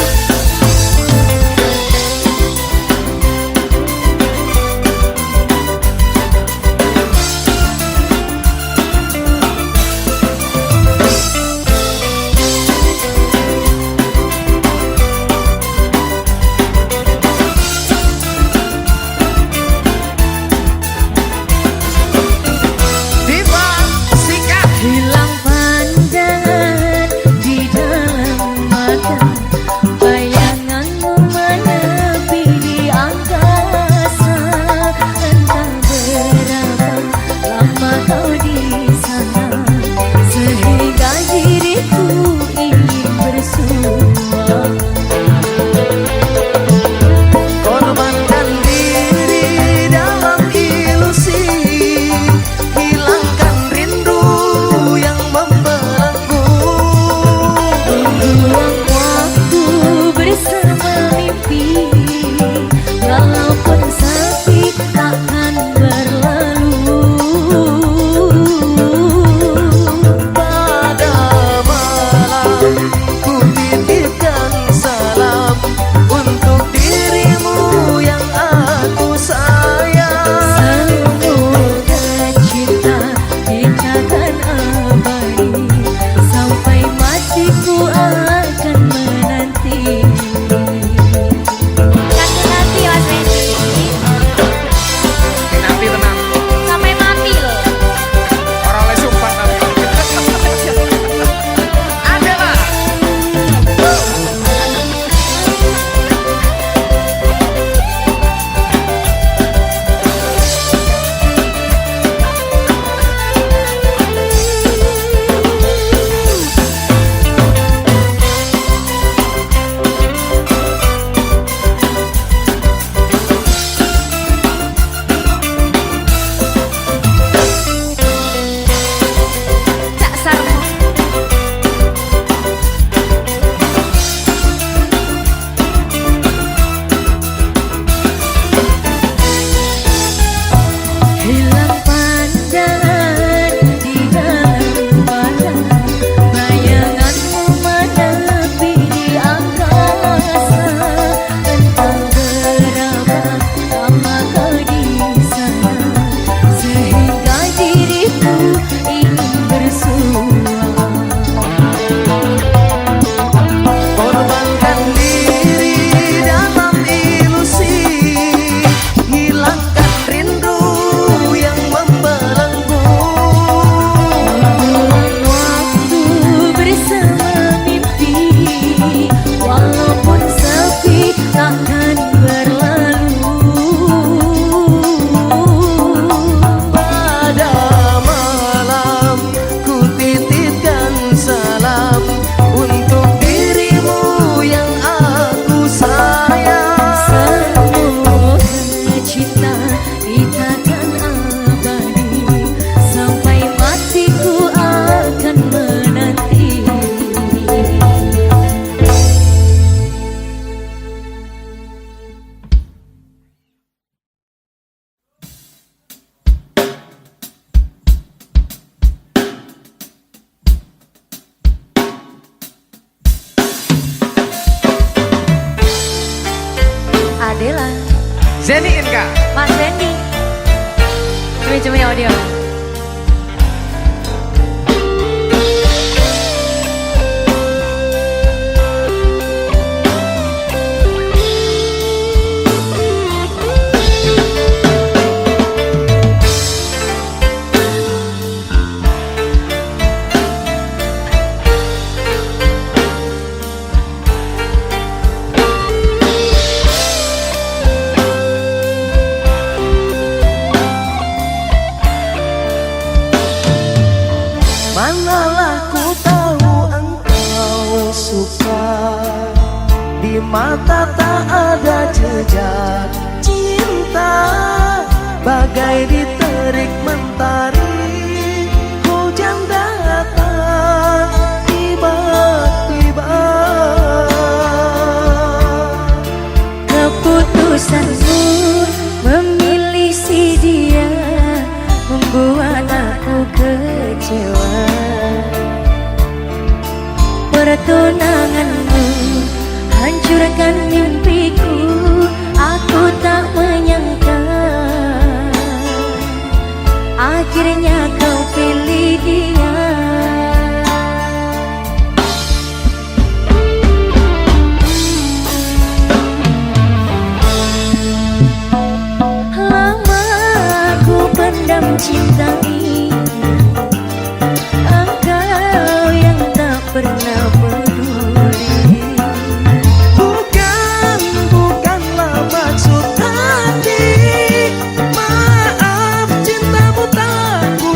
Speaker 3: Diva, sikat.
Speaker 1: Hilang pandangan di dalam mata, bayanganmu menepi di angkasa. Entah berapa lama kau di sana, sehingga diriku ingin bersua. Korbankan diri dalam ilusi, hilangkan rindu yang membelenggu. Buang waktu bersama mimpi, walaupun sepi takkan berlalu. Pada malam ku titipkan salam untuk dirimu yang aku sayang. Semoga cinta kita akan abadi, sampai matiku akan menanti. Nanti Mas Fendi,
Speaker 3: Nanti tenang.
Speaker 1: sampai mati loh.
Speaker 3: Orang oleh sumpah nanti. Adela.
Speaker 1: Cak Sarmo. Hilang pandangan di dalam mata, bayanganmu menepi di angkasa. Entah berapa lama kau di sana, sehingga diriku ingin bersua. Korbankan diri dalam ilusi,
Speaker 3: Zeni Inka.
Speaker 1: Mas Randy. Cumi-cumi audio.
Speaker 6: Manalah ku tahu engkau suka, di mata tak ada jejak cinta, bagai diterik mentari, hujan datang tiba-tiba.
Speaker 1: Keputusanmu memilih si dia membuat aku kecewa. Pertunanganmu hancurkan mimpiku, aku tak menyangka akhirnya kau pilih dia. Lama ku pendam cinta ini, engkau yang tak pernah peduli.
Speaker 6: Bukanlah maksud hati, maaf cintamu tak ku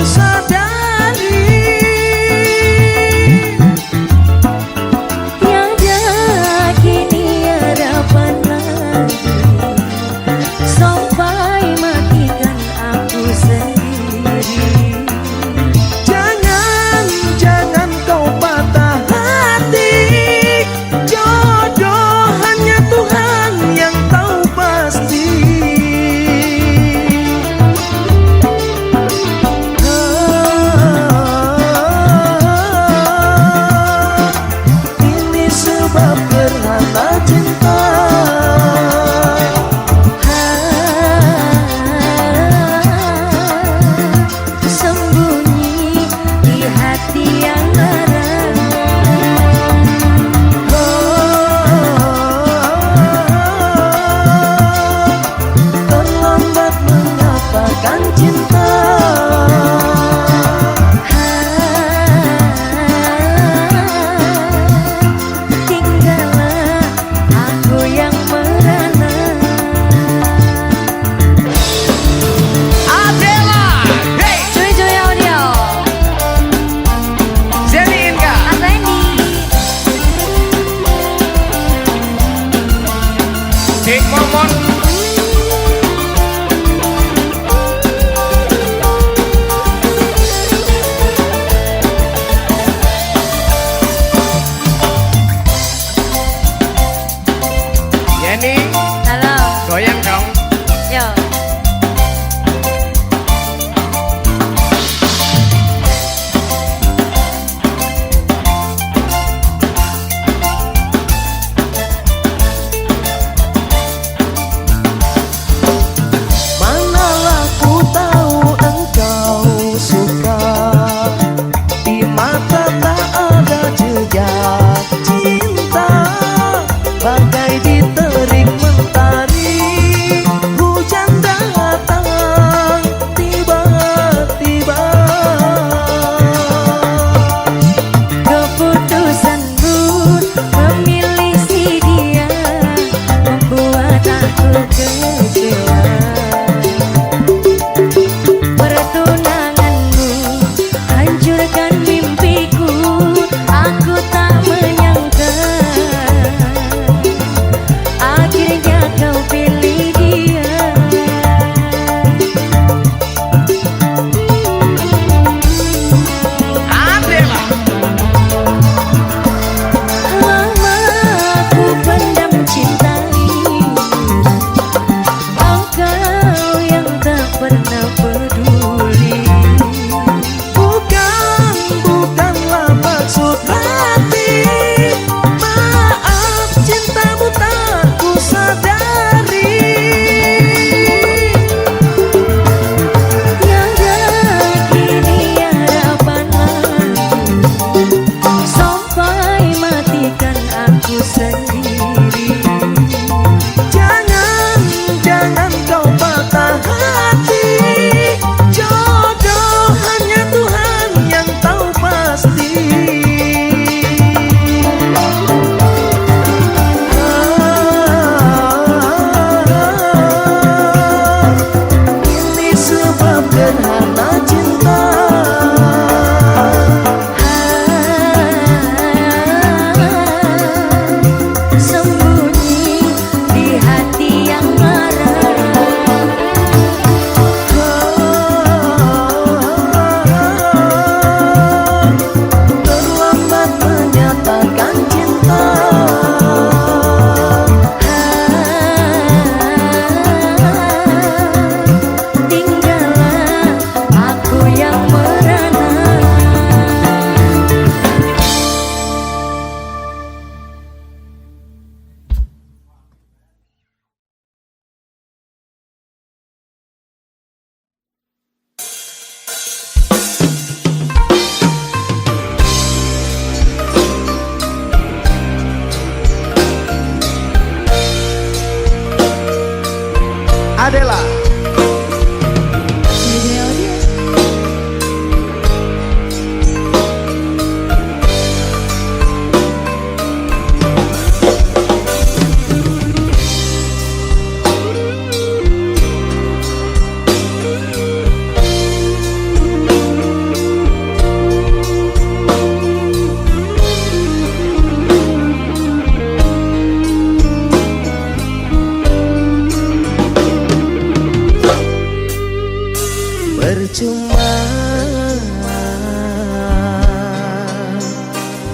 Speaker 6: percuma,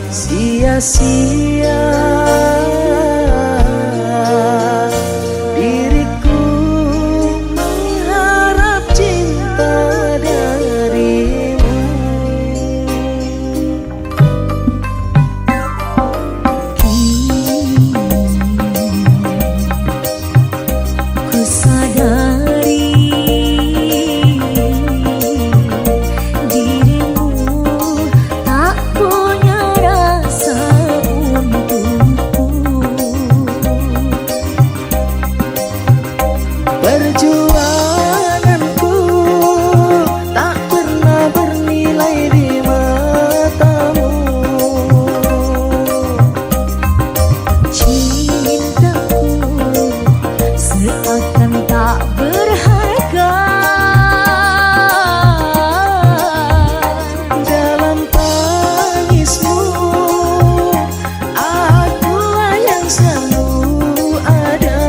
Speaker 6: sia-sia diriku mengharap cinta darimu.
Speaker 1: Ku sadari dirimu tak punya rasa untukku.
Speaker 6: Perjuanganku tak pernah bernilai di matamu.
Speaker 1: Cintaku seakan tak berharga.
Speaker 6: Dalam tangismu akulah yang selalu ada.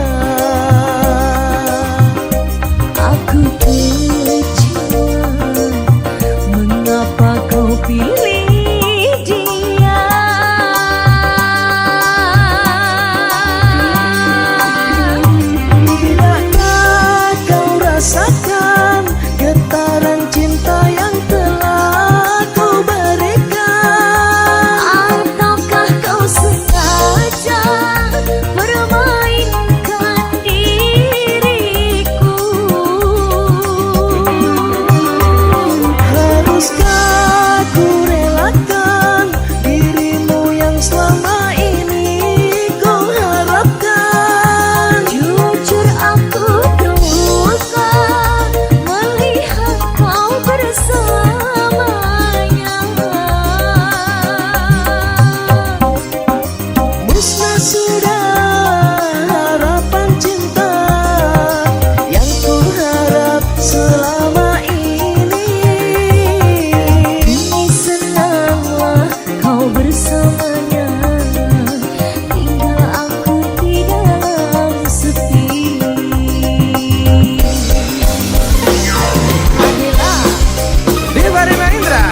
Speaker 1: Aku kecewa, mengapa kau pilih dia?
Speaker 6: Tidakkah kau rasakan getaran cinta yang telah ku berikan?
Speaker 1: Ataukah kau sengaja permainkan diriku?
Speaker 6: Haruskah ku relakan dirimu yang selama ini ku harapkan?
Speaker 1: Jujur aku terluka melihat kau bersamanya.
Speaker 6: Musnah sudah harapan cinta yang ku harap selama ini.
Speaker 1: Kini senanglah kau bersamanya, tinggal aku di dalam sepi.
Speaker 3: Diva Rina Indra.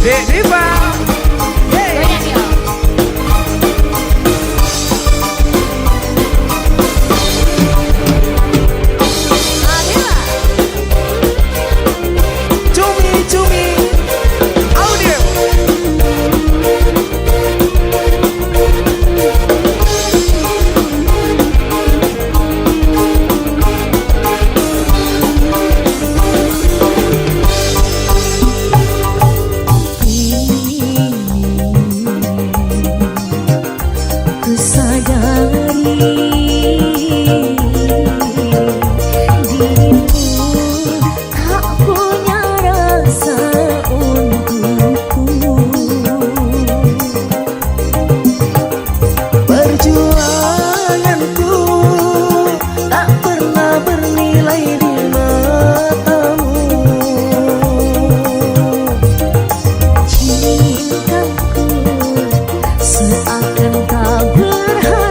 Speaker 3: Dek Diva.
Speaker 6: Cumi-cumi audio.
Speaker 1: Ku sadari dirimu tak punya rasa untukku.
Speaker 6: Perjuanganku tak pernah bernilai di matamu.
Speaker 1: Cintaku seakan tak berharga.